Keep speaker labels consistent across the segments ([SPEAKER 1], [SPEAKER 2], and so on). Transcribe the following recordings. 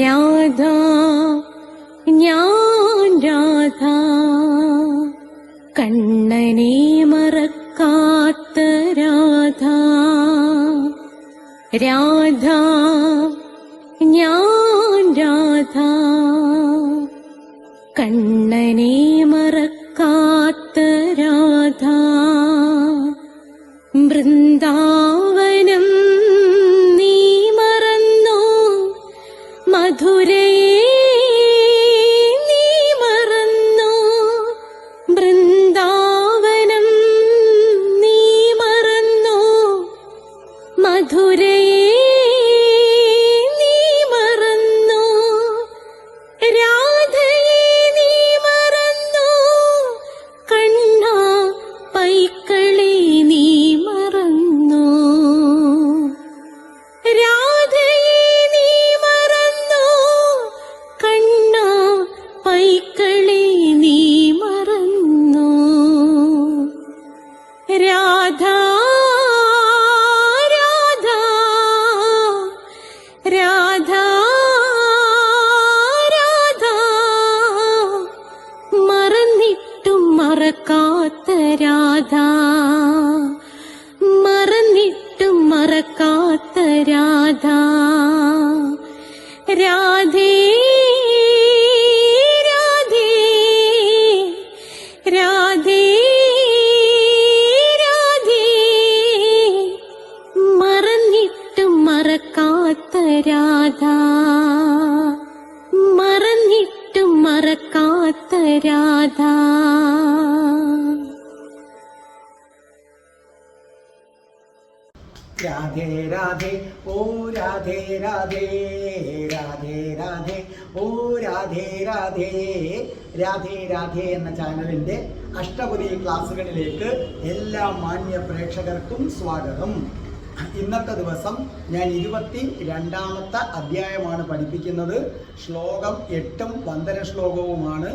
[SPEAKER 1] രാധ ഞാൻ രാധ, കണ്ണനെ മറക്കാത്ത രാധ. രാധ ഞാൻ രാധ, കണ്ണനെ മറക്കാത്ത രാധ. വൃന്ദാവനം നീ മറന്നോ, മധുരയെ നീ മറന്നോ. വൃന്ദാവനം നീ മറന്നോ, മധുരയെ നീ മറന്നോ. രാധയെ നീ മറന്നോ, കണ്ണാ പൈക്കളെ നീ മറന്നോ. രാധയെ നീ മറന്നോ, കണ്ണാ പൈക്കളെ നീ മറന്നോ. രാധ രാധ രാധ രാധ, മറന്നിട്ടും മറക്കാത്ത രാധ, മറന്നിട്ടും മറക്കാത്ത രാധ. രാധേ രാധേ രാധേ രാധേ, മറന്നിട്ടും മറക്കാത്ത രാധ, മറന്നിട്ടും മറക്കാത്ത രാധ.
[SPEAKER 2] രാധേ രാധേ ഓ രാധേ രാധേ, രാധേ രാധേ ഓ രാധേ രാധേ. രാധേ രാധേ എന്ന ചാനലിൻ്റെ അഷ്ടപതി ക്ലാസ്സുകളിലേക്ക് എല്ലാ മാന്യ പ്രേക്ഷകർക്കും സ്വാഗതം. ഇന്നത്തെ ദിവസം ഞാൻ 22ാമത്തെ അധ്യായമാണ് പഠിപ്പിക്കുന്നത്. ശ്ലോകം 8ഉം വന്ദന ശ്ലോകവുമാണ്.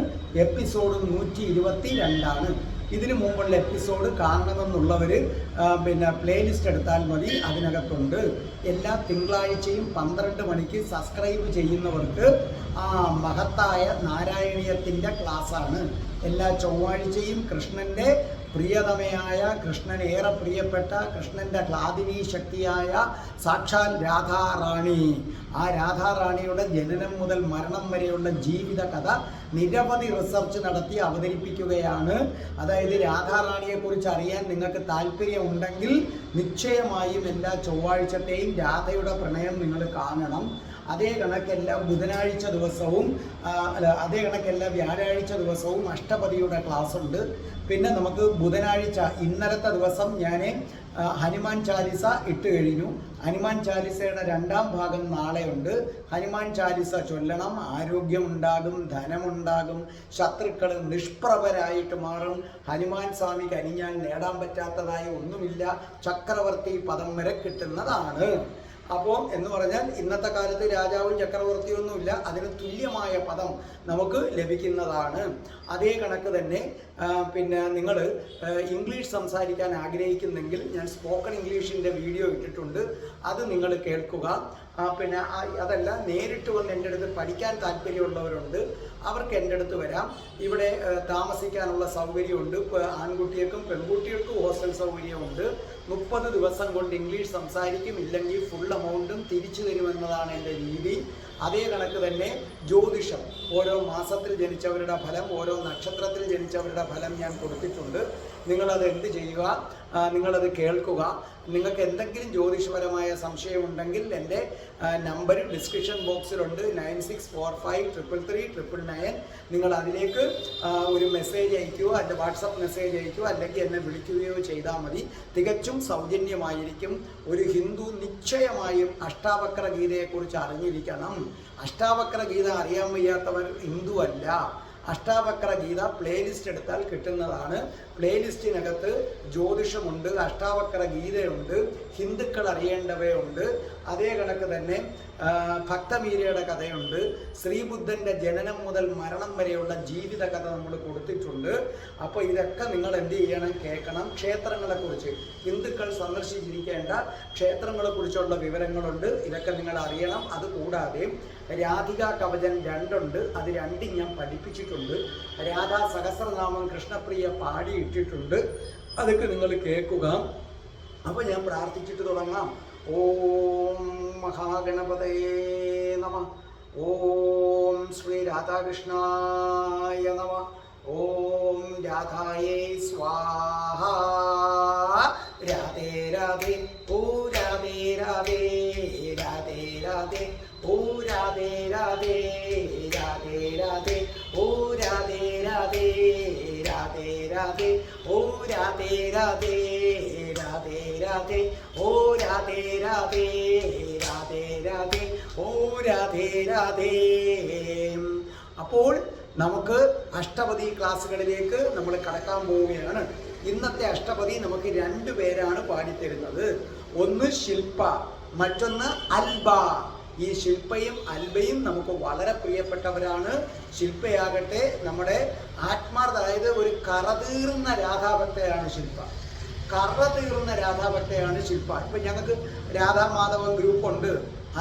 [SPEAKER 2] എപ്പിസോഡ് 122ആണ്. ഇതിനു മുമ്പുള്ള എപ്പിസോഡ് കാണണമെന്നുള്ളവർ പ്ലേലിസ്റ്റ് എടുത്താൽ മതി, അതിനകത്തുണ്ട്. എല്ലാ തിങ്കളാഴ്ചയും 12 മണിക്ക് സബ്സ്ക്രൈബ് ചെയ്യുന്നവർക്ക് മഹത്തായ നാരായണീയത്തിൻ്റെ ക്ലാസ്സാണ്. എല്ലാ ചൊവ്വാഴ്ചയും കൃഷ്ണൻ്റെ പ്രിയതമയായ, കൃഷ്ണന് ഏറെ പ്രിയപ്പെട്ട, കൃഷ്ണൻ്റെ ക്ലാദിനി ശക്തിയായ സാക്ഷാൽ രാധാറാണി, ആ രാധാറാണിയുടെ ജനനം മുതൽ മരണം വരെയുള്ള ജീവിത കഥ നിരവധി റിസർച്ച് നടത്തി അവതരിപ്പിക്കുകയാണ്. അതായത് രാധാറാണിയെക്കുറിച്ച് അറിയാൻ നിങ്ങൾക്ക് താല്പര്യമുണ്ടെങ്കിൽ നിശ്ചയമായും എല്ലാ ചൊവ്വാഴ്ചത്തെയും രാധയുടെ പ്രണയം നിങ്ങൾ കാണണം. അതേ കണക്കെല്ലാ ബുധനാഴ്ച ദിവസവും അതേ കണക്കെല്ലാ വ്യാഴാഴ്ച ദിവസവും അഷ്ടപതിയുടെ ക്ലാസ് ഉണ്ട്. പിന്നെ നമുക്ക് ബുധനാഴ്ച ഇന്നലത്തെ ദിവസം ഞാൻ ഹനുമാൻ ചാലിസ ഇട്ട് കഴിഞ്ഞു. ഹനുമാൻ ചാലിസയുടെ 2ാം ഭാഗം നാളെയുണ്ട്. ഹനുമാൻ ചാലിസ ചൊല്ലണം, ആരോഗ്യമുണ്ടാകും, ധനമുണ്ടാകും, ശത്രുക്കൾ നിഷ്പ്രഭരായിട്ട് മാറും. ഹനുമാൻ സ്വാമിക്ക് അനിഞ്ഞാൽ നേടാൻ പറ്റാത്തതായി ഒന്നുമില്ല, ചക്രവർത്തി പദം വരെ കിട്ടുന്നതാണ്. അപ്പോൾ എന്ന് പറഞ്ഞാൽ ഇന്നത്തെ കാലത്ത് രാജാവും ചക്രവർത്തിയൊന്നുമില്ല, അതിന് തുല്യമായ പദം നമുക്ക് ലഭിക്കുന്നതാണ്. അതേ കണക്ക് തന്നെ നിങ്ങൾ ഇംഗ്ലീഷ് സംസാരിക്കാൻ ആഗ്രഹിക്കുന്നെങ്കിൽ ഞാൻ സ്പോക്കൺ ഇംഗ്ലീഷിൻ്റെ വീഡിയോ ഇട്ടിട്ടുണ്ട്, അത് നിങ്ങൾ കേൾക്കുക. അതല്ല, നേരിട്ട് വന്ന് എൻ്റെ അടുത്ത് പഠിക്കാൻ താല്പര്യമുള്ളവരുണ്ട്, അവർക്ക് എൻ്റെ അടുത്ത് വരാം. ഇവിടെ താമസിക്കാനുള്ള സൗകര്യമുണ്ട്. ആൺകുട്ടികൾക്കും പെൺകുട്ടികൾക്കും ഹോസ്റ്റൽ സൗകര്യമുണ്ട്. 30 ദിവസം കൊണ്ട് ഇംഗ്ലീഷ് സംസാരിക്കും, ഇല്ലെങ്കിൽ ഫുൾ എമൗണ്ടും തിരിച്ചു തരുമെന്നതാണ് എൻ്റെ രീതി. അതേ കണക്ക് തന്നെ ജ്യോതിഷം, ഓരോ മാസത്തിൽ ജനിച്ചവരുടെ ഫലം, ഓരോ നക്ഷത്രത്തിൽ ജനിച്ചവരുടെ ഫലം ഞാൻ കൊടുത്തിട്ടുണ്ട്. നിങ്ങളത് എന്ത് ചെയ്യുക, നിങ്ങളത് കേൾക്കുക. നിങ്ങൾക്ക് എന്തെങ്കിലും ജ്യോതിഷപരമായ സംശയമുണ്ടെങ്കിൽ എൻ്റെ നമ്പർ ഡിസ്ക്രിപ്ഷൻ ബോക്സിലുണ്ട്, 9645333999. നിങ്ങൾ അതിലേക്ക് ഒരു മെസ്സേജ് അയക്കുകയോ അല്ലെങ്കിൽ വാട്സപ്പ് മെസ്സേജ് അയക്കുകയോ അല്ലെങ്കിൽ എന്നെ വിളിക്കുകയോ ചെയ്താൽ മതി. തികച്ചും സൗജന്യമായിരിക്കും. ഒരു ഹിന്ദു നിശ്ചയമായും അഷ്ടാവക്ര ഗീതയെക്കുറിച്ച് അറിഞ്ഞിരിക്കണം. അഷ്ടാവക്ര ഗീത അറിയാൻ വയ്യാത്തവർ ഹിന്ദു അല്ല. അഷ്ടാവക്ര ഗീത പ്ലേലിസ്റ്റ് എടുത്താൽ കിട്ടുന്നതാണ്. പ്ലേലിസ്റ്റിനകത്ത് ജ്യോതിഷമുണ്ട്, അഷ്ടാവക്ര ഗീതയുണ്ട്, ഹിന്ദുക്കൾ അറിയേണ്ടവയുണ്ട്, അതേ കണക്ക് തന്നെ ഭക്തമീരയുടെ കഥയുണ്ട്, ശ്രീബുദ്ധൻ്റെ ജനനം മുതൽ മരണം വരെയുള്ള ജീവിത കഥ നമ്മൾ കൊടുത്തിട്ടുണ്ട്. അപ്പോൾ ഇതൊക്കെ നിങ്ങൾ എന്ത് ചെയ്യണം, കേൾക്കണം. ക്ഷേത്രങ്ങളെക്കുറിച്ച്, ഹിന്ദുക്കൾ സന്ദർശിച്ചിരിക്കേണ്ട ക്ഷേത്രങ്ങളെക്കുറിച്ചുള്ള വിവരങ്ങളുണ്ട്, ഇതൊക്കെ നിങ്ങൾ അറിയണം. അതുകൂടാതെ രാധിക കവചൻ 2 ഉണ്ട്, അത് 2 ഞാൻ പഠിപ്പിച്ചിട്ടുണ്ട്. രാധാ സഹസ്രനാമം കൃഷ്ണപ്രിയ പാടിയിട്ടിട്ടുണ്ട്, അതൊക്കെ നിങ്ങൾ കേൾക്കുക. അപ്പോൾ ഞാൻ പ്രാർത്ഥിച്ചിട്ട് തുടങ്ങാം. ഓം മഹാഗണപതയേ നമഃ. ഓം ശ്രീ രാധാകൃഷ്ണായ നമഃ. ഓം രാധായേ സ്വാഹ. രാധേ രാധേ, ഓ രാധേ രാധേ, രാധേ രാധേ, ഓ രാധേ രാധേ, രാധേ രാധേ, ഓ രാധേ രാധേ, രാധേ രാധേ, ഓ രാധേ രാധേ, രാധേ രാധേ, ഓ രാധേ രാധേ, രാധേ രാധേ, ഓ രാധേ രാധേ. അപ്പോൾ നമുക്ക് അഷ്ടപതി ക്ലാസ്സുകളിലേക്ക് നമ്മൾ കടക്കാൻ പോവുകയാണ്. ഇന്നത്തെ അഷ്ടപതി നമുക്ക് 2 പേരാണ് പാടിത്തരുന്നത്. ഒന്ന് ശില്പ, മറ്റൊന്ന് അൽബ. ഈ ശില്പയും അൽബയും നമുക്ക് വളരെ പ്രിയപ്പെട്ടവരാണ്. ശില്പയാകട്ടെ നമ്മുടെ ആത്മാർത്ഥ, അതായത് ഒരു കറതീർന്ന രാധാഭക്തയാണ് ശില്പ. കറതീർന്ന രാധാഭക്തയാണ് ശില്പ. ഇപ്പം ഞങ്ങൾക്ക് രാധാമാധവൻ ഗ്രൂപ്പുണ്ട്.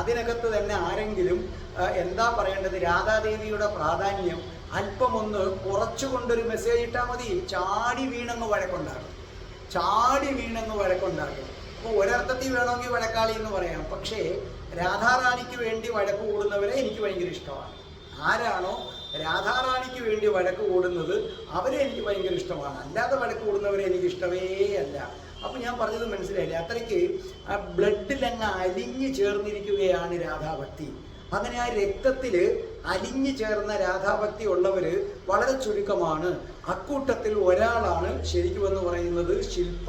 [SPEAKER 2] അതിനകത്ത് തന്നെ ആരെങ്കിലും എന്താ പറയേണ്ടത്, രാധാദേവിയുടെ പ്രാധാന്യം അല്പമൊന്ന് കുറച്ചുകൊണ്ടൊരു മെസ്സേജ് ഇട്ടാൽ മതി, ചാടി വീണങ്ങ് വഴക്കുണ്ടാകും. അപ്പോൾ ഒരർത്ഥത്തിൽ വേണമെങ്കിൽ വഴക്കാളി എന്ന് പറയാം. പക്ഷേ രാധാറാണിക്ക് വേണ്ടി വഴക്ക് കൂടുന്നവരെ എനിക്ക് ഭയങ്കര ഇഷ്ടമാണ്. ആരാണോ രാധാറാണിക്ക് വേണ്ടി വഴക്ക് കൂടുന്നത് അവരെ എനിക്ക് ഭയങ്കര ഇഷ്ടമാണ്. അല്ലാതെ വഴക്ക് കൂടുന്നവരെ എനിക്ക് ഇഷ്ടമേ അല്ല. അപ്പം ഞാൻ പറഞ്ഞത് മനസ്സിലായില്ലേ? അത്രയ്ക്ക് ബ്ലഡിലങ്ങ് അലിഞ്ഞു ചേർന്നിരിക്കുകയാണ് രാധാഭക്തി. അങ്ങനെ ആ രക്തത്തിൽ അലിഞ്ഞു ചേർന്ന രാധാഭക്തി ഉള്ളവർ വളരെ ചുരുക്കമാണ്. അക്കൂട്ടത്തിൽ ഒരാളാണ് ശരിക്കും എന്ന് പറയുന്നത് ശില്പ.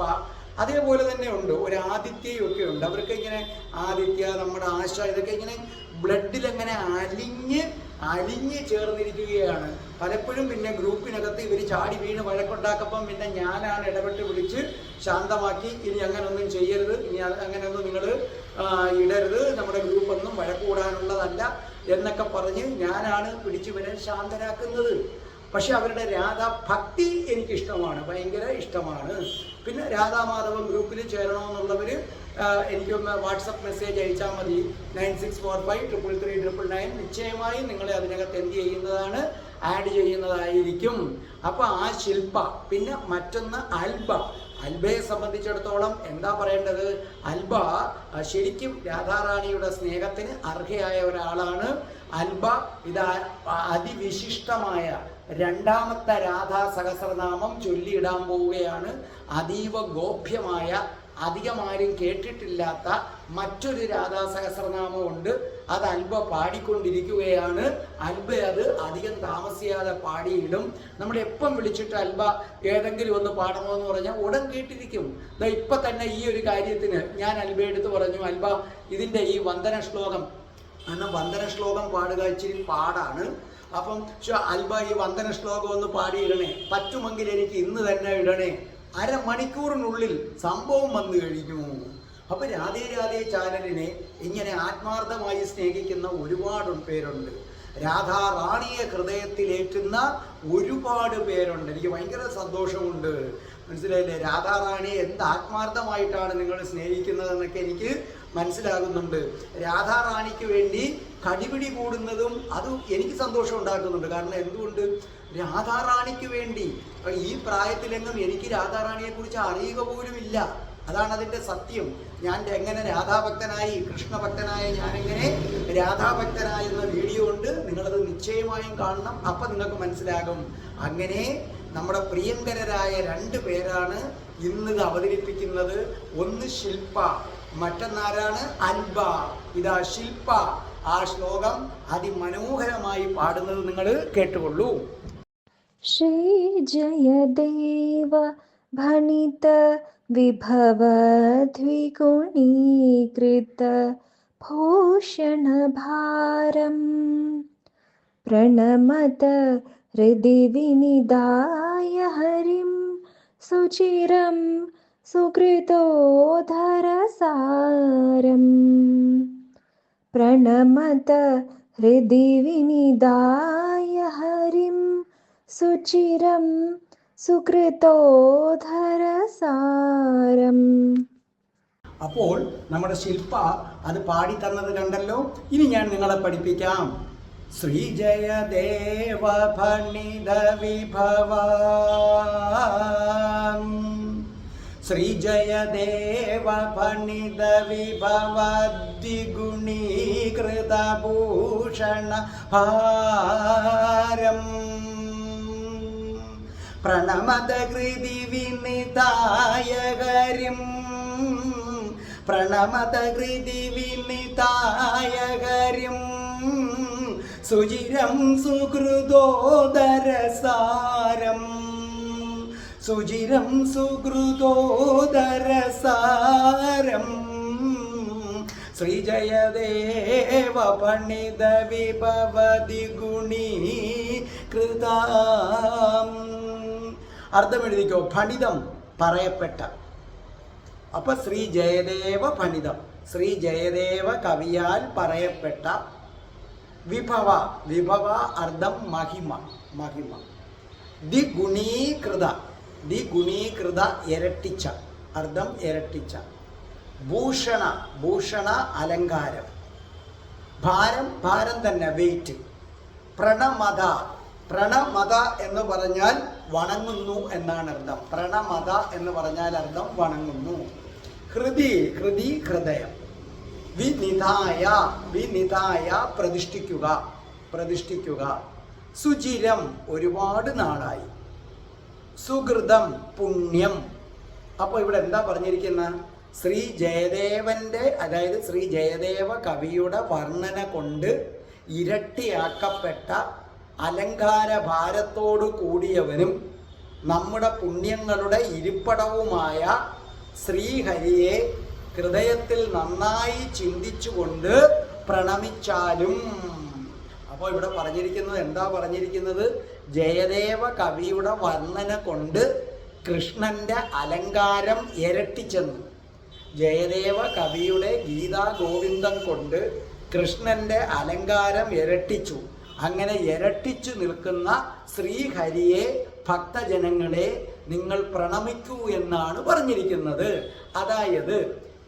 [SPEAKER 2] അതേപോലെ തന്നെ ഉണ്ട് ഒരു ആദിത്യയൊക്കെ ഉണ്ട്. അവർക്ക് ഇങ്ങനെ ആദിത്യ, നമ്മുടെ ആശ, ഇതൊക്കെ ഇങ്ങനെ ബ്ലഡിലെങ്ങനെ അലിഞ്ഞ് ചേർന്നിരിക്കുകയാണ്. പലപ്പോഴും പിന്നെ ഗ്രൂപ്പിനകത്ത് ഇവർ ചാടി വീണ് വഴക്കുണ്ടാക്കപ്പം പിന്നെ ഞാനാണ് ഇടപെട്ട് വിളിച്ച് ശാന്തമാക്കി, ഇനി അങ്ങനൊന്നും ചെയ്യരുത്, ഇനി അങ്ങനെയൊന്നും നിങ്ങൾ ഇടരുത്, നമ്മുടെ ഗ്രൂപ്പൊന്നും വഴക്കൂടാനുള്ളതല്ല എന്നൊക്കെ പറഞ്ഞ് ഞാനാണ് പിടിച്ചുവരെ ശാന്തരാക്കുന്നത്. പക്ഷെ അവരുടെ രാധാഭക്തി എനിക്കിഷ്ടമാണ്, ഭയങ്കര ഇഷ്ടമാണ്. പിന്നെ രാധാമാധവൻ ഗ്രൂപ്പിൽ ചേരണമെന്നുള്ളവർ എനിക്കൊന്ന് വാട്സപ്പ് മെസ്സേജ് അയച്ചാൽ മതി, 9645333999. നിശ്ചയമായും നിങ്ങളെ അതിനകത്ത് എന്ത് ചെയ്യുന്നതാണ്, ആഡ് ചെയ്യുന്നതായിരിക്കും. അപ്പോൾ ആ ശില്പ. പിന്നെ മറ്റൊന്ന് അൽബ. അൽബയെ സംബന്ധിച്ചിടത്തോളം എന്താ പറയേണ്ടത്, അൽബ ശരിക്കും രാധാറാണിയുടെ സ്നേഹത്തിന് അർഹയായ ഒരാളാണ് അൽബ. ഇത് അതിവിശിഷ്ടമായ 2ാമത്തെ രാധാ സഹസ്രനാമം ചൊല്ലിയിടാൻ പോവുകയാണ്. അതീവ ഗോപ്യമായ, അധികം ആരും കേട്ടിട്ടില്ലാത്ത മറ്റൊരു രാധാ സഹസ്രനാമമുണ്ട്. അത് അൽബ പാടിക്കൊണ്ടിരിക്കുകയാണ്. അൽബ അത് അധികം താമസിയാതെ പാടിയിടും. നമ്മൾ എപ്പം വിളിച്ചിട്ട് അൽബ ഏതെങ്കിലും ഒന്ന് പാടണോ എന്ന് പറഞ്ഞാൽ ഉടൻ കേട്ടിരിക്കും. ഇപ്പം തന്നെ ഈ ഒരു കാര്യത്തിന് ഞാൻ അൽബ എടുത്ത് പറഞ്ഞു, അൽബ ഇതിൻ്റെ ഈ വന്ദന ശ്ലോകം, കാരണം വന്ദന ശ്ലോകം പാടുക ഇച്ചിരി പാടാണ്. അപ്പം അൽബ ഈ വന്ദന ശ്ലോകം ഒന്ന് പാടിയിടണേ, പറ്റുമെങ്കിൽ എനിക്ക് ഇന്ന് തന്നെ ഇടണേ. അരമണിക്കൂറിനുള്ളിൽ സംഭവം വന്നു കഴിഞ്ഞു. അപ്പോൾ രാധേ രാധേ ചാനലിനെ ഇങ്ങനെ ആത്മാർത്ഥമായി സ്നേഹിക്കുന്ന ഒരുപാട് പേരുണ്ട്. രാധാറാണിയെ ഹൃദയത്തിലേറ്റുന്ന ഒരുപാട് പേരുണ്ട്. എനിക്ക് ഭയങ്കര സന്തോഷമുണ്ട്. മനസ്സിലായില്ലേ? രാധാറാണിയെ എന്ത് ആത്മാർത്ഥമായിട്ടാണ് നിങ്ങൾ സ്നേഹിക്കുന്നതെന്നൊക്കെ എനിക്ക് മനസ്സിലാകുന്നുണ്ട്. രാധാറാണിക്ക് വേണ്ടി കടിപിടി കൂടുന്നതും അത് എനിക്ക് സന്തോഷം ഉണ്ടാക്കുന്നുണ്ട്. കാരണം എന്തുകൊണ്ട്, രാധാറാണിക്ക് വേണ്ടി ഈ പ്രായത്തിലെങ്ങും എനിക്ക് രാധാറാണിയെക്കുറിച്ച് അറിയുക പോലുമില്ല. അതാണ് അതിൻ്റെ സത്യം. ഞാൻ എങ്ങനെ രാധാഭക്തനായി, കൃഷ്ണഭക്തനായ ഞാനെങ്ങനെ രാധാഭക്തനായെന്ന വീഡിയോ ഉണ്ട്, നിങ്ങളത് നിശ്ചയമായും കാണണം. അപ്പം നിങ്ങൾക്ക് മനസ്സിലാകും. അങ്ങനെ നമ്മുടെ പ്രിയങ്കരായ 2 പേരാണ് ഇന്ന് അവതരിപ്പിക്കുന്നത്. ഒന്ന് ശില്പ, മറ്റൊന്നാരാണ് അൽബ. ഇതാ ശില്പ ആ ശ്ലോകം അതിമനോഹരമായി പാടുന്നത് നിങ്ങൾ കേട്ടുകൊള്ളൂ.
[SPEAKER 3] ശ്രീ ജയദേവ ഭണിത വിഭവ ദ്വിഗുണീകൃത ഭൂഷണഭാരം പ്രണമത हृदि विनिधाय हरिं सुचिरं सुकृतोधरसारम् प्रणमत हृदि विनिधाय हरिं सुचिरं സുകൃതോധരസാരം.
[SPEAKER 2] അപ്പോൾ നമ്മുടെ ശില്പ അത് പാടി തന്നത് കണ്ടല്ലോ. ഇനി ഞാൻ നിങ്ങളെ പഠിപ്പിക്കാം. ശ്രീജയദേവ ഭണിത വിഭവ, ശ്രീജയദേവ ഭണിത വിഭവ ദ്വിഗുണീകൃത ഭൂഷണ ഭാരം പ്രണമത കൃതി വിനിതായ ഹരിം, പ്രണമത കൃതി വിനിതായ ഹരിം സുചിരം സുഹൃദോദരസാരം, സുചിരം സുഹൃദോദരസാരം ശ്രീജയദേവ പണിത വിഭവതി ഗുണീ കൃതാം. അർത്ഥം എഴുതിക്കോ. ഫണിതം പറയപ്പെട്ട. അപ്പൊ ശ്രീ ജയദേവ ഫണിതം, ശ്രീ ജയദേവ കവിയാൽ പറയപ്പെട്ട. വിഭവ, വിഭവ അർത്ഥം മഹിമ, മഹിമ. ദ്വിഗുണീകൃത, ദ്വിഗുണീകൃത ഇരട്ടിച്ച, അർത്ഥം ഇരട്ടിച്ച. ഭൂഷണ, ഭൂഷണ അലങ്കാരം. ഭാരം, ഭാരം തന്നെ, വെയിറ്റ്. പ്രണമത, പ്രണമത എന്ന് പറഞ്ഞാൽ വണങ്ങുന്നു എന്നാണ് അർത്ഥം. പ്രണമത എന്ന് പറഞ്ഞാൽ അർത്ഥം വണങ്ങുന്നു. ഹൃദി, ഹൃദി ഹൃദയം. വിനിധായ, വിനിധായ പ്രതിഷ്ഠിക്കുക, പ്രതിഷ്ഠിക്കുക. സുചിരം ഒരുപാട് നാളായി. സുഹൃതം പുണ്യം. അപ്പോൾ ഇവിടെ എന്താ പറഞ്ഞിരിക്കുന്നത്? ശ്രീ ജയദേവന്റെ, അതായത് ശ്രീ ജയദേവ കവിയുടെ വർണ്ണന കൊണ്ട് ഇരട്ടിയാക്കപ്പെട്ട അലങ്കാര ഭാരത്തോടു കൂടിയവനും നമ്മുടെ പുണ്യങ്ങളുടെ ഇരിപ്പടവുമായ ശ്രീഹരിയെ ഹൃദയത്തിൽ നന്നായി ചിന്തിച്ചുകൊണ്ട് പ്രണമിച്ചാലും. അപ്പോൾ ഇവിടെ പറഞ്ഞിരിക്കുന്നത് എന്താ പറഞ്ഞിരിക്കുന്നത്? ജയദേവ കവിയുടെ വർണ്ണന കൊണ്ട് കൃഷ്ണന്റെ അലങ്കാരം ഇരട്ടിച്ചെന്ന്. ജയദേവ കവിയുടെ ഗീതാ ഗോവിന്ദം കൊണ്ട് കൃഷ്ണന്റെ അലങ്കാരം ഇരട്ടിച്ചു. അങ്ങനെ ഇരട്ടിച്ചു നിൽക്കുന്ന ശ്രീഹരിയെ, ഭക്തജനങ്ങളെ നിങ്ങൾ പ്രണമിക്കൂ എന്നാണ് പറഞ്ഞിരിക്കുന്നത്. അതായത്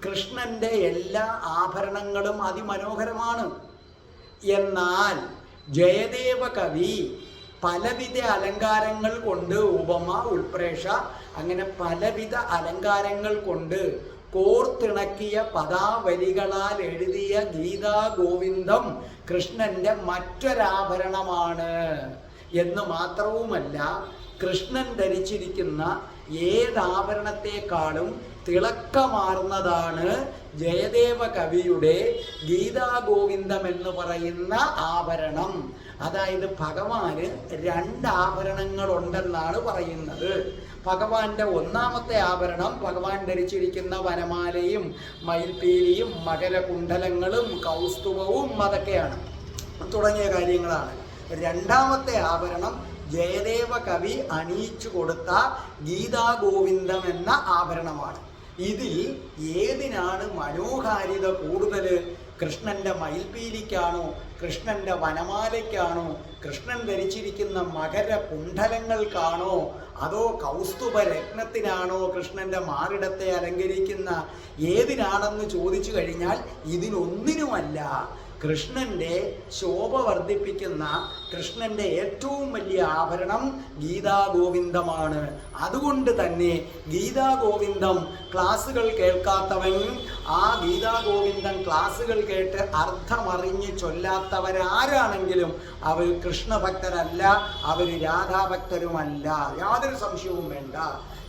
[SPEAKER 2] കൃഷ്ണന്റെ എല്ലാ ആഭരണങ്ങളും അതിമനോഹരമാണ്. എന്നാൽ ജയദേവ കവി പലവിധ അലങ്കാരങ്ങൾ കൊണ്ട്, ഉപമ, ഉൾപ്രേക്ഷ, അങ്ങനെ പലവിധ അലങ്കാരങ്ങൾ കൊണ്ട് കോർത്തിണക്കിയ പദാവലികളാൽ എഴുതിയ ഗീതാ ഗോവിന്ദം കൃഷ്ണന്റെ മറ്റൊരാഭരണമാണ് എന്ന് മാത്രവുമല്ല, കൃഷ്ണൻ ധരിച്ചിരിക്കുന്ന ഏതാഭരണത്തെക്കാളും തിളക്കമാർന്നതാണ് ജയദേവ കവിയുടെ ഗീതാ ഗോവിന്ദം എന്ന് പറയുന്ന ആഭരണം. അതായത് ഭഗവാന് 2 ആഭരണങ്ങളുണ്ടെന്നാണ് പറയുന്നത്. ഭഗവാന്റെ ഒന്നാമത്തെ ആഭരണം ഭഗവാൻ ധരിച്ചിരിക്കുന്ന വനമാലയും മയിൽപീലിയും മകരകുണ്ഡലങ്ങളും കൗസ്തുഭവും അതൊക്കെയാണ്, തുടങ്ങിയ കാര്യങ്ങളാണ്. രണ്ടാമത്തെ ആഭരണം ജയദേവ കവി അണിയിച്ചു കൊടുത്ത ഗീതാ ഗോവിന്ദം എന്ന ആഭരണമാണ്. ഇതിൽ ഏതിനാണ് മനോഹാരിത കൂടുതൽ? കൃഷ്ണന്റെ മയിൽപീലിക്കാണോ, കൃഷ്ണന്റെ വനമാലയ്ക്കാണോ, കൃഷ്ണൻ ധരിച്ചിരിക്കുന്ന മകര കുണ്ഡലങ്ങൾക്കാണോ, അതോ കൗസ്തുഭ രത്നത്തിനാണോ കൃഷ്ണന്റെ മാറിടത്തെ അലങ്കരിക്കുന്ന? ഏതിനാണെന്ന് ചോദിച്ചു കഴിഞ്ഞാൽ ഇതിനൊന്നിനുമല്ല. കൃഷ്ണന്റെ ശോഭ വർദ്ധിപ്പിക്കുന്ന കൃഷ്ണന്റെ ഏറ്റവും വലിയ ആഭരണം ഗീതാ ഗോവിന്ദമാണ്. അതുകൊണ്ട് തന്നെ ഗീതാ ഗോവിന്ദം ക്ലാസ്സുകൾ കേൾക്കാത്തവൻ, ആ ഗീതാ ഗോവിന്ദം ക്ലാസ്സുകൾ കേട്ട് അർത്ഥമറിഞ്ഞ് ചൊല്ലാത്തവരാരാണെങ്കിലും അവർ കൃഷ്ണഭക്തരല്ല, അവർ രാധാഭക്തരുമല്ല, യാതൊരു സംശയവും വേണ്ട.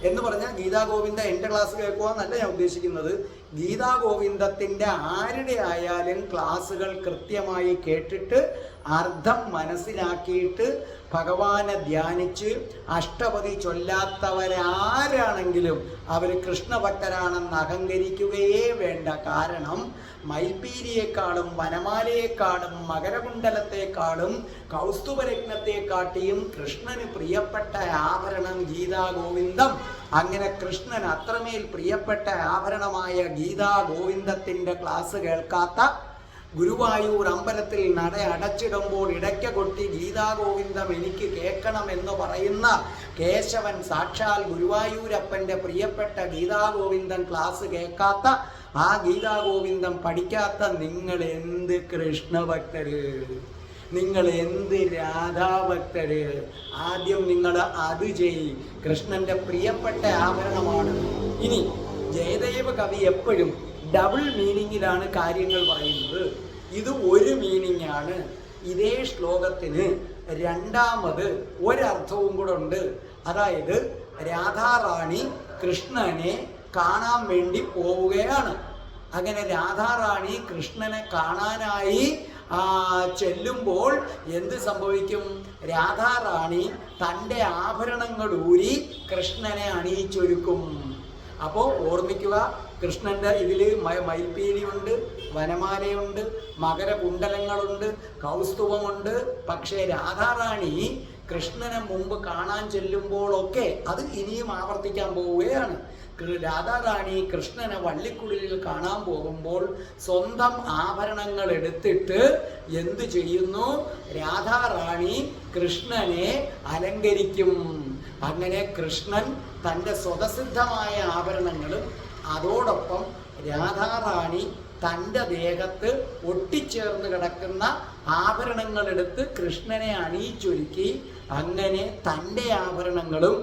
[SPEAKER 2] എന്ന് പറഞ്ഞാൽ ഗീതാ ഗോവിന്ദ എൻ്റെ ക്ലാസ് കേൾക്കുക എന്നല്ല ഞാൻ ഉദ്ദേശിക്കുന്നത്. ഗീതാഗോവിന്ദത്തിൻ്റെ ആരുടെ ആയാലും ക്ലാസ്സുകൾ കൃത്യമായി കേട്ടിട്ട് അർത്ഥം മനസ്സിലാക്കിയിട്ട് ഭഗവാനെ ധ്യാനിച്ച് അഷ്ടപതി ചൊല്ലാത്തവരാരാണെങ്കിലും അവർ കൃഷ്ണഭക്തരാണെന്ന് അഹങ്കരിക്കുകയേ വേണ്ട. കാരണം മയിൽപീലിയെക്കാളും വനമാലയെക്കാളും മകരകുണ്ടലത്തെക്കാളും കൗസ്തുഭരത്നത്തെക്കാട്ടിയും കൃഷ്ണന് പ്രിയപ്പെട്ട ആഭരണം ഗീതാഗോവിന്ദം. അങ്ങനെ കൃഷ്ണൻ അത്രമേൽ പ്രിയപ്പെട്ട ആഭരണമായ ഗീതാഗോവിന്ദത്തിൻ്റെ ക്ലാസ് കേൾക്കാത്ത, ഗുരുവായൂർ അമ്പലത്തിൽ നട അടച്ചിടുമ്പോൾ ഇടയ്ക്ക കൊട്ടി ഗീതാഗോവിന്ദം എനിക്ക് കേൾക്കണമെന്ന് പറയുന്ന കേശവൻ സാക്ഷാൽ ഗുരുവായൂരപ്പൻ്റെ പ്രിയപ്പെട്ട ഗീതാഗോവിന്ദൻ ക്ലാസ് കേൾക്കാത്ത, ആ ഗീതാഗോവിന്ദം പഠിക്കാത്ത നിങ്ങൾ എന്ത് കൃഷ്ണഭക്തര്, നിങ്ങൾ എന്ത് രാധാഭക്തര്. ആദ്യം നിങ്ങൾ അത് ചെയ്. കൃഷ്ണന്റെ പ്രിയപ്പെട്ട ആഭരണമാണ്. ഇനി ജയദേവ കവി എപ്പോഴും ഡബിൾ മീനിങ്ങിലാണ് കാര്യങ്ങൾ പറയുന്നത്. ഇത് ഒരു മീനിങ് ആണ്. ഇതേ ശ്ലോകത്തിന് രണ്ടാമത് ഒരർത്ഥവും കൂടെ ഉണ്ട്. അതായത് രാധാറാണി കൃഷ്ണനെ കാണാൻ വേണ്ടി പോവുകയാണ്. അങ്ങനെ രാധാറാണി കൃഷ്ണനെ കാണാനായി ചെല്ലുമ്പോൾ എന്ത് സംഭവിക്കും? രാധാറാണി തൻ്റെ ആഭരണങ്ങൾ ഊരി കൃഷ്ണനെ അണിയിച്ചൊരുക്കും. അപ്പോൾ ഓർമ്മിക്കുക, കൃഷ്ണൻ്റെ ഇതിൽ മയിൽപീലിയുണ്ട്, വനമാലയുണ്ട്, മകരകുണ്ടലങ്ങളുണ്ട്, കൗസ്തുഭമുണ്ട്. പക്ഷേ രാധാറാണി കൃഷ്ണനെ മുമ്പ് കാണാൻ ചെല്ലുമ്പോഴൊക്കെ അത് ഇനിയും ആവർത്തിക്കാൻ പോവുകയാണ്. രാധാറാണി കൃഷ്ണനെ വള്ളിക്കുടിലിൽ കാണാൻ പോകുമ്പോൾ സ്വന്തം ആഭരണങ്ങൾ എടുത്തിട്ട് എന്തു ചെയ്യുന്നു? രാധാറാണി കൃഷ്ണനെ അലങ്കരിക്കും. അങ്ങനെ കൃഷ്ണൻ തൻ്റെ സ്വതസിദ്ധമായ ആഭരണങ്ങളും അതോടൊപ്പം രാധാറാണി തൻ്റെ ദേഹത്ത് ഒട്ടിച്ചേർന്ന് കിടക്കുന്ന ആഭരണങ്ങളെടുത്ത് കൃഷ്ണനെ അണിയിച്ചൊരുക്കി. അങ്ങനെ തൻ്റെ ആഭരണങ്ങളും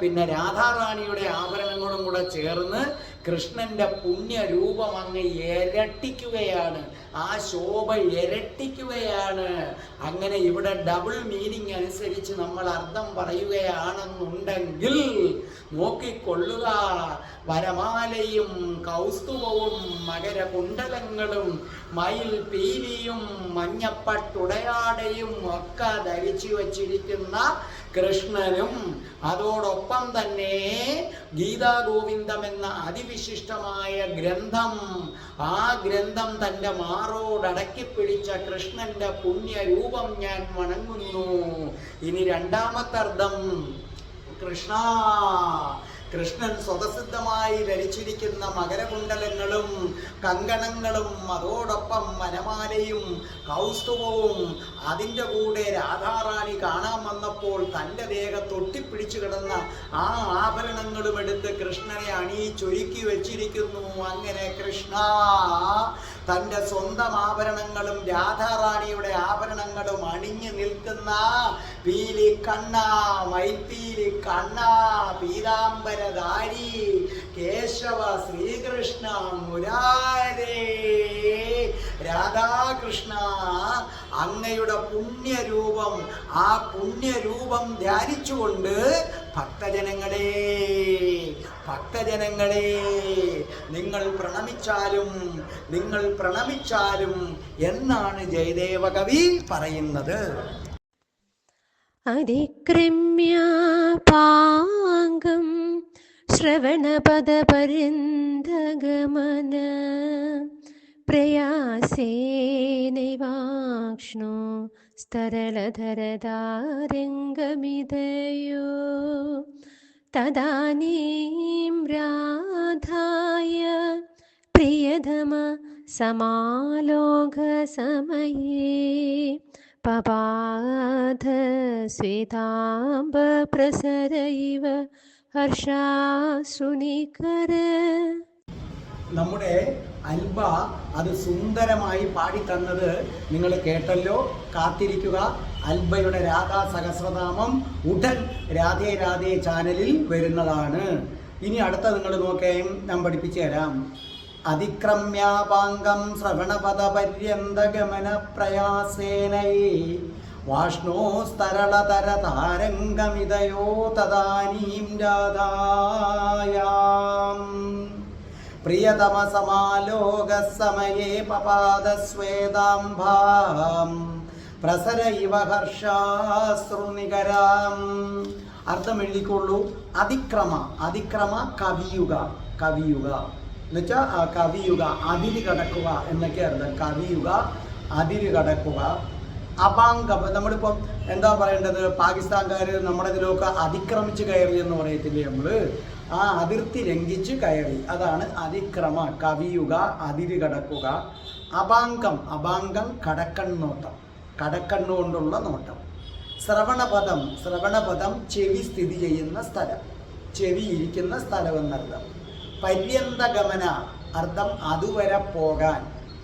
[SPEAKER 2] പിന്നെ രാധാറാണിയുടെ ആഭരണങ്ങളും കൂടെ ചേർന്ന് കൃഷ്ണൻ്റെ പുണ്യരൂപം അങ്ങ് ഇരട്ടിക്കുകയാണ്. ആ ശോഭ ഇരട്ടിക്കുകയാണ്. അങ്ങനെ ഇവിടെ ഡബിൾ മീനിങ് അനുസരിച്ച് നമ്മൾ അർത്ഥം പറയുകയാണെന്നുണ്ടെങ്കിൽ നോക്കിക്കൊള്ളുക. വനമാലയും കൗസ്തുഭവും മകരകുണ്ടലങ്ങളും മയിൽ പീലിയും മഞ്ഞപ്പട്ടുടയാടയും ഒക്കെ ധരിച്ചു വച്ചിരിക്കുന്ന കൃഷ്ണനും അതോടൊപ്പം തന്നെ ഗീതാഗോവിന്ദം എന്ന അതിവിശിഷ്ടമായ ഗ്രന്ഥം, ആ ഗ്രന്ഥം തൻ്റെ മാറോടടക്കി പിടിച്ച കൃഷ്ണന്റെ പുണ്യരൂപം ഞാൻ വണങ്ങുന്നു. ഇനി രണ്ടാമത്തെ അർത്ഥം, കൃഷ്ണൻ സ്വതസിദ്ധമായി ധരിച്ചിരിക്കുന്ന മകരകുണ്ടലങ്ങളും കങ്കണങ്ങളും അതോടൊപ്പം വനമാലയും കൗസ്തുഭവും അതിൻ്റെ കൂടെ രാധാറാണി കാണാൻ വന്നപ്പോൾ തൻ്റെ ദേഹത്ത് ഒട്ടിപ്പിടിച്ചു കിടന്ന ആ ആഭരണങ്ങളും എടുത്ത് കൃഷ്ണനെ അണിയിച്ചൊരുക്കി വെച്ചിരിക്കുന്നു. അങ്ങനെ കൃഷ്ണ തൻ്റെ സ്വന്തം ആഭരണങ്ങളും രാധാറാണിയുടെ ആഭരണങ്ങളും അണിഞ്ഞു നിൽക്കുന്ന പീലി കണ്ണ, മൈൽപീലി കണ്ണ, പീതാംബരധാരി കേശവ ശ്രീകൃഷ്ണ മുരാരേ രാധാകൃഷ്ണ, അങ്ങയുടെ പുണ്യരൂപം, ആ പുണ്യരൂപം ധ്യാനിച്ചുകൊണ്ട് ഭക്തജനങ്ങളെ നിങ്ങൾ പ്രണമിച്ചാലും എന്നാണ് ജയദേവ കവി പറയുന്നത്.
[SPEAKER 1] അതിക്രമ്യ പാംഗം ശ്രവണപദപര്യന്തഗമന പ്രയാസേനൈവാക്ഷ്ണോ സ്തരളധരധാരംഗമിതയോ തദാനീം രാധായ പ്രിയതമ സമാലോകസമയേ പപാധ ശ്വേതാംബ പ്രസരൈവ ഹർഷാശ്രുനികര.
[SPEAKER 2] നമ്മുടെ അൽബ അത് സുന്ദരമായി പാടിത്തന്നത് നിങ്ങൾ കേട്ടല്ലോ. കാത്തിരിക്കുക, അൽബയുടെ രാധാ സഹസ്രനാമം ഉടൻ രാധേ രാധേ ചാനലിൽ വരുന്നതാണ്. ഇനി അടുത്ത നിങ്ങൾ നോക്കുകയും ഞാൻ പഠിപ്പിച്ചു തരാം. അതിക്രമ്യാപാംഗം ശ്രവണപദപര്യന്തഗമന പ്രയാസേനൈ വാഷ്ണോസ്തരളതരതാരംഗമിതയോ തദാനീം രാധായാം പ്രിയതമ സമാലോകസമയേ പപാദസ്വേദാംഭാം പ്രസര ഇവ ഹർഷാശ്രുനികരാം. അർത്ഥം എഴുതിക്കൊള്ളൂ. അതിക്രമ, അതിക്രമ കവിയുക, കവിയുക എന്നുവെച്ചാൽ കവിയുക, അതിര് കടക്കുക എന്നൊക്കെ അർത്ഥം. കവിയുക, അതിര് കടക്കുക. അപാംഗം, നമ്മളിപ്പം എന്താ പറയേണ്ടത്, പാകിസ്ഥാൻകാർ നമ്മുടെ ഇതിലൊക്കെ അതിക്രമിച്ച് കയറി എന്ന് പറയത്തില്ലേ നമ്മൾ, ആ അതിർത്തി ലംഘിച്ച് കയറി, അതാണ് അതിക്രമ, കവിയുക, അതിര് കടക്കുക. അപാംഗം, അപാംഗം കടക്കണ്ണോട്ടം, കടക്കണ്ണുകൊണ്ടുള്ള നോട്ടം. ശ്രവണപദം, ശ്രവണപദം ചെവി സ്ഥിതി ചെയ്യുന്ന സ്ഥലം, ചെവി ഇരിക്കുന്ന സ്ഥലം എന്നർത്ഥം. പര്യന്തഗമന, അർത്ഥം അതുവരെ പോകാൻ,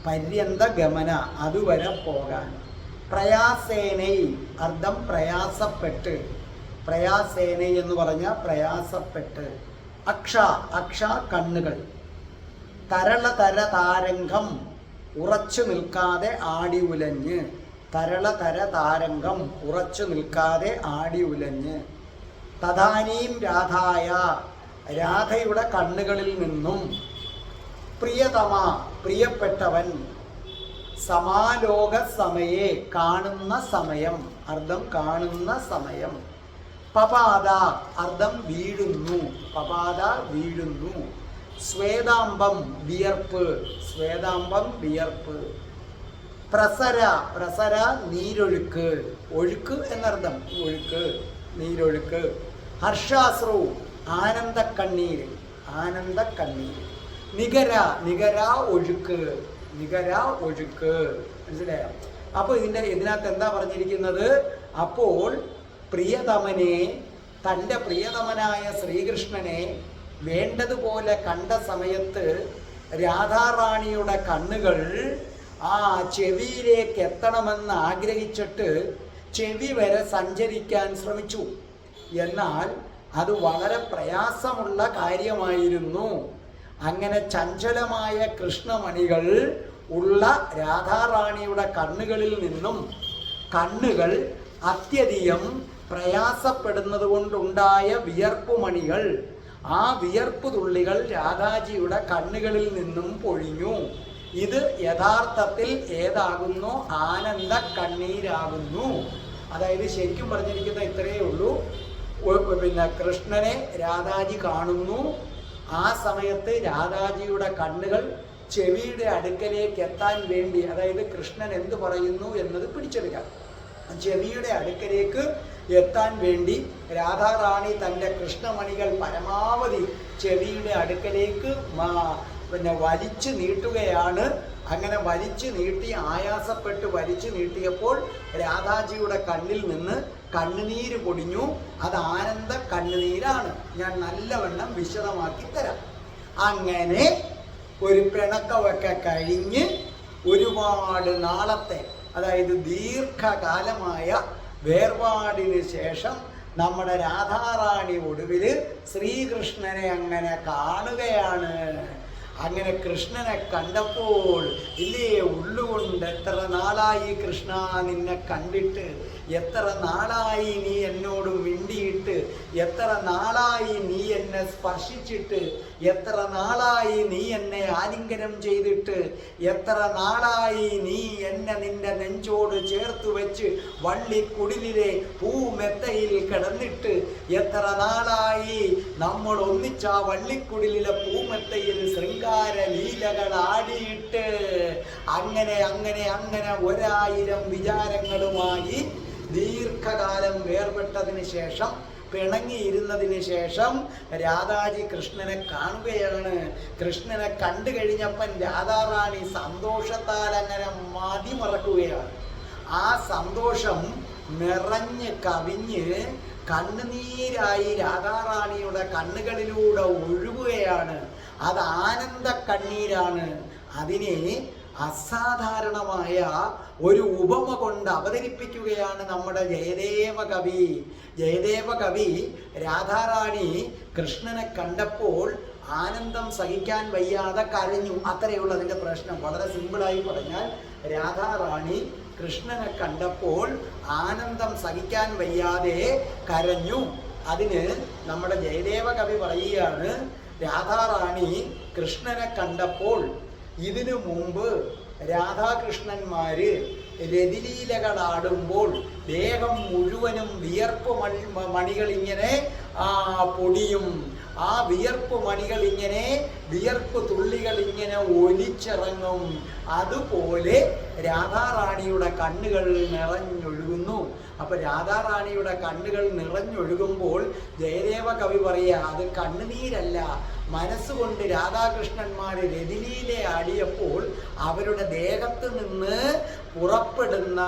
[SPEAKER 2] പര്യന്തഗമന അതുവരെ പോകാൻ. പ്രയാസേനൈ, അർത്ഥം പ്രയാസപ്പെട്ട്, പ്രയാസേനൈ എന്ന് പറഞ്ഞാൽ പ്രയാസപ്പെട്ട്. അക്ഷ, അക്ഷ കണ്ണുകൾ. തരളതര താരംഗം ഉറച്ചു നിൽക്കാതെ ആടി ഉലഞ്ഞ്, തരളതര താരംഗം ഉറച്ചു നിൽക്കാതെ ആടി ഉലഞ്ഞ്. തദാനീം രാധായ, രാധയുടെ കണ്ണുകളിൽ നിന്നും. പ്രിയതമ, പ്രിയപ്പെട്ടവൻ. സമാലോക സമയേ, കാണുന്ന സമയം, അർത്ഥം കാണുന്ന സമയം. പപാദ, അർത്ഥം വീഴുന്നു, പപാദ വീഴുന്നു. സ്വേദാംബം, വിയർപ്പ്, സ്വേദാംബം വിയർപ്പ്. പ്രസര, പ്രസര നീരൊഴുക്ക്, ഒഴുക്ക് എന്നർത്ഥം, ഒഴുക്ക്, നീരൊഴുക്ക്. ഹർഷാശ്രു, ആനന്ദക്കണ്ണീര്, ആനന്ദക്കണ്ണീര്. നികര, നികര ഒഴുക്ക്, നികര ഒഴുക്ക്. മനസ്സിലായോ? അപ്പോൾ ഇതിനകത്ത് എന്താ പറഞ്ഞിരിക്കുന്നത്? അപ്പോൾ പ്രിയതമനെ, തൻ്റെ പ്രിയതമനായ ശ്രീകൃഷ്ണനെ വേണ്ടതുപോലെ കണ്ട സമയത്ത് രാധാറാണിയുടെ കണ്ണുകൾ ആ ചെവിയിലേക്ക് എത്തണമെന്ന് ആഗ്രഹിച്ചിട്ട് ചെവി വരെ സഞ്ചരിക്കാൻ ശ്രമിച്ചു. എന്നാൽ അത് വളരെ പ്രയാസമുള്ള കാര്യമായിരുന്നു. അങ്ങനെ ചഞ്ചലമായ കൃഷ്ണമണികൾ ഉള്ള രാധാറാണിയുടെ കണ്ണുകളിൽ നിന്നും കണ്ണുകൾ അത്യധികം പ്രയാസപ്പെടുന്നത് കൊണ്ടുണ്ടായ വിയർപ്പുമണികൾ, ആ വിയർപ്പ് തുള്ളികൾ രാധാജിയുടെ കണ്ണുകളിൽ നിന്നും പൊഴിഞ്ഞു. ഇത് യഥാർത്ഥത്തിൽ ഏതാകുന്നു? ആനന്ദ കണ്ണീരാകുന്നു. അതായത് ശരിക്കും പറഞ്ഞിരിക്കുന്ന ഇത്രയേ ഉള്ളൂ. പിന്നെ കൃഷ്ണനെ രാധാജി കാണുന്നു. ആ സമയത്ത് രാധാജിയുടെ കണ്ണുകൾ ചെവിയുടെ അടുക്കലേക്ക് എത്താൻ വേണ്ടി, അതായത് കൃഷ്ണൻ എന്ത് പറയുന്നു എന്നത് പിടിച്ചെടുക്കാം, ചെവിയുടെ അടുക്കലേക്ക് എത്താൻ വേണ്ടി രാധാറാണി തൻ്റെ കൃഷ്ണമണികൾ പരമാവധി ചെവിയുടെ അടുക്കലേക്ക് വലിച്ചു നീട്ടുകയാണ്. അങ്ങനെ വലിച്ചു നീട്ടി, ആയാസപ്പെട്ട് വലിച്ചു നീട്ടിയപ്പോൾ രാധാജിയുടെ കണ്ണിൽ നിന്ന് കണ്ണുനീര് പൊടിഞ്ഞു. അത് ആനന്ദ കണ്ണുനീരാണ്. ഞാൻ നല്ലവണ്ണം വിശദമാക്കി തരാം. അങ്ങനെ ഒരു പിണക്കമൊക്കെ കഴിഞ്ഞ് ഒരുപാട് നാളത്തെ, അതായത് ദീർഘകാലമായ വേർപാടിന് ശേഷം നമ്മുടെ രാധാറാണി ഒടുവിൽ ശ്രീകൃഷ്ണനെ അങ്ങനെ കാണുകയാണ്. അങ്ങനെ കൃഷ്ണനെ കണ്ടപ്പോൾ ഇല്ലേ ഉള്ളുകൊണ്ട്, എത്ര നാളായി കൃഷ്ണ നിന്നെ കണ്ടിട്ട്, എത്ര നാളായി നീ എന്നോട് മിണ്ടിയിട്ട്, എത്ര നാളായി നീ എന്നെ സ്പർശിച്ചിട്ട്, എത്ര നാളായി നീ എന്നെ ആലിംഗനം ചെയ്തിട്ട്, എത്ര നാളായി നീ എന്നെ നിന്റെ നെഞ്ചോട് ചേർത്ത് വെച്ച് വള്ളിക്കുടിലിലെ പൂമെത്തയിൽ കിടന്നിട്ട്, എത്ര നാളായി നമ്മൾ ഒന്നിച്ച വള്ളിക്കുടിലിലെ പൂമെത്തയിൽ ശൃംഗാര ലീലകൾ ആടിയിട്ട്, അങ്ങനെ അങ്ങനെ അങ്ങനെ 1000 വിചാരങ്ങളുമായി ദീർഘകാലം വേർപെട്ടതിന് ശേഷം, പിണങ്ങിയിരുന്നതിന് ശേഷം രാധാജി കൃഷ്ണനെ കാണുകയാണ്. കൃഷ്ണനെ കണ്ടു കഴിഞ്ഞപ്പം രാധാറാണി സന്തോഷത്താൽ അങ്ങനെ മതിമറക്കുകയാണ്. ആ സന്തോഷം നിറഞ്ഞ് കവിഞ്ഞ് കണ്ണുനീരായി രാധാറാണിയുടെ കണ്ണുകളിലൂടെ ഒഴുകുകയാണ്. അത് ആനന്ദ കണ്ണീരാണ്. അതിനെ അസാധാരണമായ ഒരു ഉപമ കൊണ്ട് അവതരിപ്പിക്കുകയാണ് നമ്മുടെ ജയദേവ കവി. ജയദേവ കവി രാധാറാണി കൃഷ്ണനെ കണ്ടപ്പോൾ ആനന്ദം സഹിക്കാൻ വയ്യാതെ കരഞ്ഞു. അത്രയുള്ള അതിൻ്റെ പ്രശ്നം. വളരെ സിമ്പിളായി പറഞ്ഞാൽ രാധാറാണി കൃഷ്ണനെ കണ്ടപ്പോൾ ആനന്ദം സഹിക്കാൻ വയ്യാതെ കരഞ്ഞു. അതിന് നമ്മുടെ ജയദേവ കവി പറയുകയാണ്, രാധാറാണി കൃഷ്ണനെ കണ്ടപ്പോൾ ഇതിനു മുമ്പ് രാധാകൃഷ്ണന്മാര് രതിലീലകളാടുമ്പോൾ ദേഹം മുഴുവനും വിയർപ്പ് മണികൾ ഇങ്ങനെ പൊടിയും. ആ വിയർപ്പ് മണികൾ ഇങ്ങനെ, വിയർപ്പ് തുള്ളികൾ ഇങ്ങനെ ഒലിച്ചിറങ്ങും. അതുപോലെ രാധാറാണിയുടെ കണ്ണുകൾ നിറഞ്ഞൊഴുകുന്നു. അപ്പൊ രാധാറാണിയുടെ കണ്ണുകൾ നിറഞ്ഞൊഴുകുമ്പോൾ ജയദേവ കവി പറയുക, അത് കണ്ണുനീരല്ല, മനസ്സുകൊണ്ട് രാധാകൃഷ്ണന്മാര് രതിലീല ആടിയപ്പോൾ അവരുടെ ദേഹത്ത് നിന്ന് പുറപ്പെടുന്ന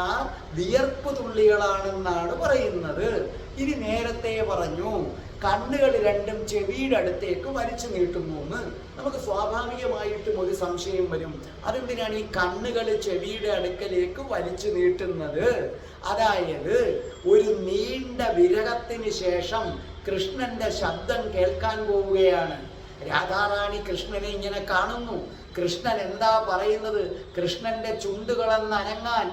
[SPEAKER 2] വിയർപ്പ് തുള്ളികളാണെന്നാണ് പറയുന്നത്. ഇനി നേരത്തെ പറഞ്ഞു കണ്ണുകൾ രണ്ടും ചെവിയുടെ അടുത്തേക്ക് വലിച്ചു നീട്ടുന്നു എന്ന്. നമുക്ക് സ്വാഭാവികമായിട്ടും ഒരു സംശയം വരും, അതെന്തിനാണ് ഈ കണ്ണുകൾ ചെവിയുടെ അടുക്കലേക്ക് വലിച്ചു നീട്ടുന്നത്? അതായത് ഒരു നീണ്ട വിരഹത്തിന് ശേഷം കൃഷ്ണന്റെ ശബ്ദം കേൾക്കാൻ പോവുകയാണ്. രാധാറാണി കൃഷ്ണനെ ഇങ്ങനെ കാണുന്നു. കൃഷ്ണൻ എന്താ പറയുന്നത്? കൃഷ്ണന്റെ ചുണ്ടുകളൊന്ന് അനങ്ങാൻ,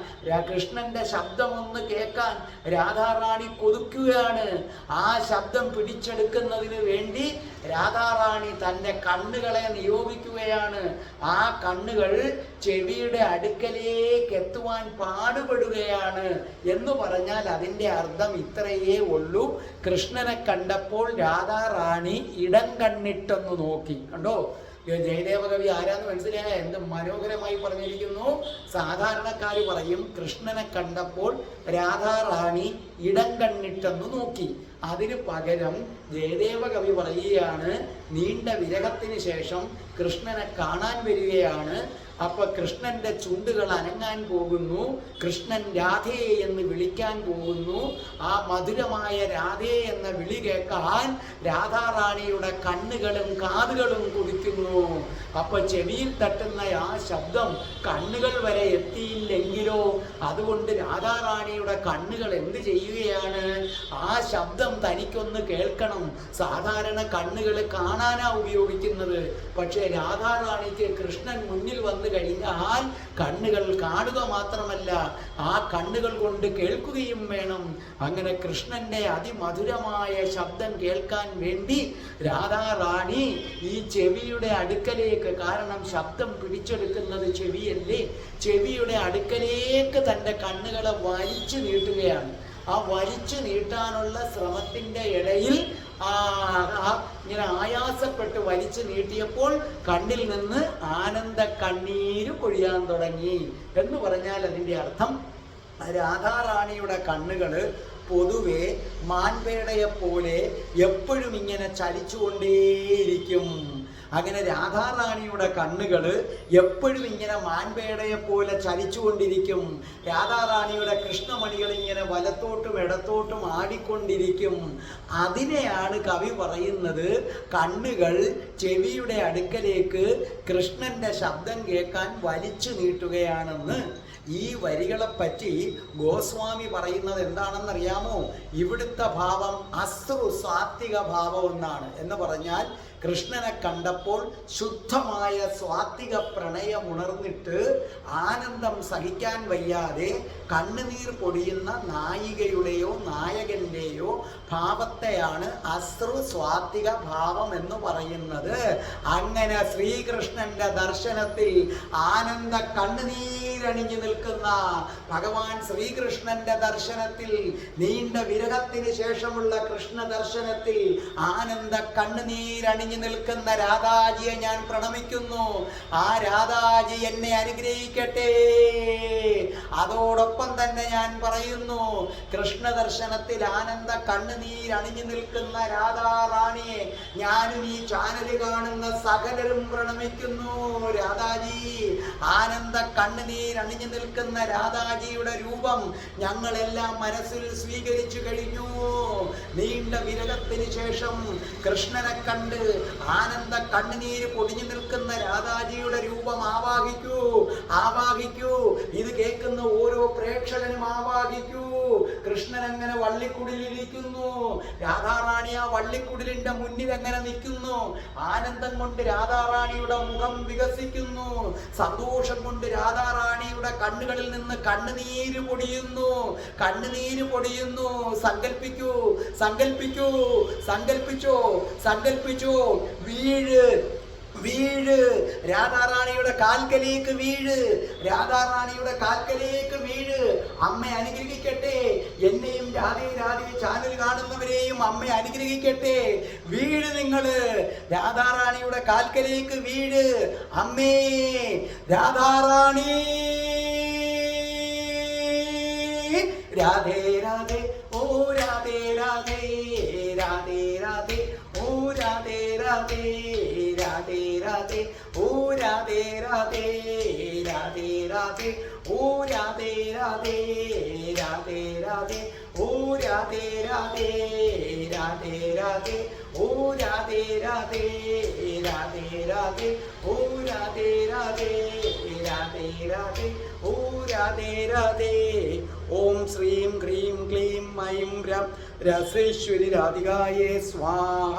[SPEAKER 2] കൃഷ്ണന്റെ ശബ്ദമൊന്ന് കേൾക്കാൻ രാധാറാണി കൊതിക്കുകയാണ്. ആ ശബ്ദം പിടിച്ചെടുക്കുന്നതിന് വേണ്ടി രാധാറാണി തൻ്റെ കണ്ണുകളെ നിയോഗിക്കുകയാണ്. ആ കണ്ണുകൾ ചെവിയുടെ അടുക്കലേക്ക് എത്തുവാൻ പാടുപെടുകയാണ് എന്ന് പറഞ്ഞാൽ അതിൻ്റെ അർത്ഥം ഇത്രയേ ഉള്ളൂ. കൃഷ്ണനെ കണ്ടപ്പോൾ രാധാറാണി ഇടം കണ്ണിട്ടൊന്ന് നോക്കി. കണ്ടോ? ജയദേവ കവി ആരാന്ന് മനസ്സിലായ? എന്ത് മനോഹരമായി പറഞ്ഞിരിക്കുന്നു. സാധാരണക്കാർ പറയും കൃഷ്ണനെ കണ്ടപ്പോൾ രാധാറാണി ഇടം കണ്ണിട്ടെന്ന് നോക്കി. അതിന് പകരം ജയദേവ കവി പറയുകയാണ്, നീണ്ട വിരഹത്തിന് ശേഷം കൃഷ്ണനെ കാണാൻ വരികയാണ്. അപ്പൊ കൃഷ്ണന്റെ ചുണ്ടുകൾ അനങ്ങാൻ പോകുന്നു. കൃഷ്ണൻ രാധേ എന്ന് വിളിക്കാൻ പോകുന്നു. ആ മധുരമായ രാധേ എന്ന വിളി കേൾക്കാൻ രാധാറാണിയുടെ കണ്ണുകളും കാതുകളും കുതിക്കുന്നു. അപ്പൊ ചെവിയിൽ തട്ടുന്ന ആ ശബ്ദം കണ്ണുകൾ വരെ എത്തിയില്ലെങ്കിലോ, അതുകൊണ്ട് രാധാറാണിയുടെ കണ്ണുകൾ എന്ത് ചെയ്യുകയാണ്? ആ ശബ്ദം തനിക്കൊന്ന് കേൾക്കണം. സാധാരണ കണ്ണുകൾ കാണാനാ ഉപയോഗിക്കുന്നത്. പക്ഷേ രാധാറാണിക്ക് കൃഷ്ണൻ മുന്നിൽ വന്ന് കഴിഞ്ഞാൽ കണ്ണുകൾ കാണുക മാത്രമല്ല, ആ കണ്ണുകൾ കൊണ്ട് കേൾക്കുകയും വേണം. അങ്ങനെ കൃഷ്ണന്റെ അതിമധുരമായ ശബ്ദം കേൾക്കാൻ വേണ്ടി രാധാറാണി ഈ ചെവിയുടെ അടുക്കലേക്ക്, കാരണം ശബ്ദം പിടിച്ചെടുക്കുന്നത് ചെവിയല്ലേ, ചെവിയുടെ അടുക്കലേക്ക് തൻ്റെ കണ്ണുകളെ വലിച്ചു നീട്ടുകയാണ്. ആ വലിച്ചു നീട്ടാനുള്ള ശ്രമത്തിൻ്റെ ഇടയിൽ ഇങ്ങനെ ആയാസപ്പെട്ട് വലിച്ചു നീട്ടിയപ്പോൾ കണ്ണിൽ നിന്ന് ആനന്ദ കണ്ണീര് പൊഴിയാൻ തുടങ്ങി എന്ന് പറഞ്ഞാൽ അതിൻ്റെ അർത്ഥം രാധാറാണിയുടെ കണ്ണുകള് പൊതുവെ മാൻപേടയെ പോലെ എപ്പോഴും ഇങ്ങനെ ചലിച്ചുകൊണ്ടേയിരിക്കും. അങ്ങനെ രാധാറാണിയുടെ കണ്ണുകൾ എപ്പോഴും ഇങ്ങനെ മാൻപേടയെ പോലെ ചലിച്ചുകൊണ്ടിരിക്കും. രാധാറാണിയുടെ കൃഷ്ണമണികൾ ഇങ്ങനെ വലത്തോട്ടും ഇടത്തോട്ടും ആടിക്കൊണ്ടിരിക്കും. അതിനെയാണ് കവി പറയുന്നത് കണ്ണുകൾ ചെവിയുടെ അടുക്കലേക്ക് കൃഷ്ണന്റെ ശബ്ദം കേൾക്കാൻ വലിച്ചു നീട്ടുകയാണെന്ന്. ഈ വരികളെപ്പറ്റി ഗോസ്വാമി പറയുന്നത് എന്താണെന്നറിയാമോ? ഇവിടുത്തെ ഭാവം അശ്രു സാത്വിക ഭാവം എന്നാണ്. എന്ന് പറഞ്ഞാൽ കൃഷ്ണനെ കണ്ടപ്പോൾ ശുദ്ധമായ സ്വാത്വിക പ്രണയം ഉണർന്നിട്ട് ആനന്ദം സഹിക്കാൻ വയ്യാതെ കണ്ണുനീർ പൊടിയുന്ന നായികയുടെയോ നായകന്റെയോ ഭാവത്തെയാണ് അശ്രു സ്വാത്വിക ഭാവം എന്ന് പറയുന്നത്. അങ്ങനെ ശ്രീകൃഷ്ണന്റെ ദർശനത്തിൽ ആനന്ദ കണ്ണുനീരണിഞ്ഞു നിൽക്കുന്ന ഭഗവാൻ ശ്രീകൃഷ്ണന്റെ ദർശനത്തിൽ, നീണ്ട വിരഹത്തിന് ശേഷമുള്ള കൃഷ്ണ ദർശനത്തിൽ ആനന്ദ കണ്ണുനീരണിഞ്ഞു നിൽക്കുന്ന രാധാജിയെ ഞാൻ പ്രണമിക്കുന്നു. ആ രാധാജി എന്നെ അനുഗ്രഹിക്കട്ടെ. അതോടൊപ്പം തന്നെ ഞാൻ പറയുന്നു, കൃഷ്ണ ദർശനത്തിൽ ആനന്ദ കണ്ണുനീരണിഞ്ഞു നിൽക്കുന്ന രാധാറാണിയെ ഞാനും ഈ ചാനൽ കാണുന്ന സകലരും പ്രണമിക്കുന്നു. രാധാജി, ആനന്ദ കണ്ണുനീരണിഞ്ഞു നിൽക്കുന്ന രാധാജിയുടെ രൂപം ഞങ്ങളെല്ലാം മനസ്സിൽ സ്വീകരിച്ചു കഴിഞ്ഞു. നീണ്ട വിരഹത്തിന് ശേഷം കൃഷ്ണനെ കണ്ട് ആനന്ദ കണ്ണുനീര് പൊടിഞ്ഞു നിൽക്കുന്ന രാധാജിയുടെ രൂപം ആവാഹിക്കൂ, ആവാഹിക്കൂ. ഇത് കേൾക്കുന്ന ഓരോ പ്രേക്ഷകനും ആവാഹിക്കൂ. കൃഷ്ണൻ അങ്ങനെ വള്ളിക്കുടിലിരിക്കുന്നു. രാധാറാണി ആ വള്ളിക്കുടിലിന്റെ മുന്നിൽ അങ്ങനെ നിൽക്കുന്നു. ആനന്ദം കൊണ്ട് രാധാറാണിയുടെ മുഖം വികസിക്കുന്നു. സന്തോഷം കൊണ്ട് രാധാറാണിയുടെ കണ്ണുകളിൽ നിന്ന് കണ്ണുനീര് പൊടിയുന്നു. സങ്കൽപ്പിക്കൂ, സങ്കൽപ്പിക്കൂ, സങ്കൽപ്പിച്ചോ, സങ്കൽപ്പിച്ചോ. വീഴ്, വീഴ്, രാധാറാണിയുടെ കാൽക്കലേക്ക് വീഴ്, രാധാറാണിയുടെ കാൽക്കലേക്ക് വീഴ്. അമ്മ അനുഗ്രഹിക്കട്ടെ. എന്നെയും രാധേ രാധേ ചാനൽ കാണുന്നവരെയും അമ്മ അനുഗ്രഹിക്കട്ടെ. വീഴ് നിങ്ങള്, രാധാറാണിയുടെ കാൽക്കലേക്ക് വീഴ്. അമ്മേ രാധാറാണി, രാധേ രാധേ, ഓ രാധേ രാധേ, രാധേ രാധേ, ഓ രാധേ രാധേ, രാധേ രാധേ, ഓ രാധേ രാധേ, രാധേ രാധേ, ഓ രാധേ രാധേ, രാധേ രാധേ, ഓ രാധേ രാധേ, രാധേ രാധേ, ഓ രാധേ രാധേ, രാധേ രാധേ, ഓ രാധേ രാധേ, രാധേ രാധേ, ഓ രാധേ രാധേ. ഓം ശ്രീം ക്രീം ക്ലീം ഐം രം രസേശ്വരി രാധികായേ സ്വാഹ.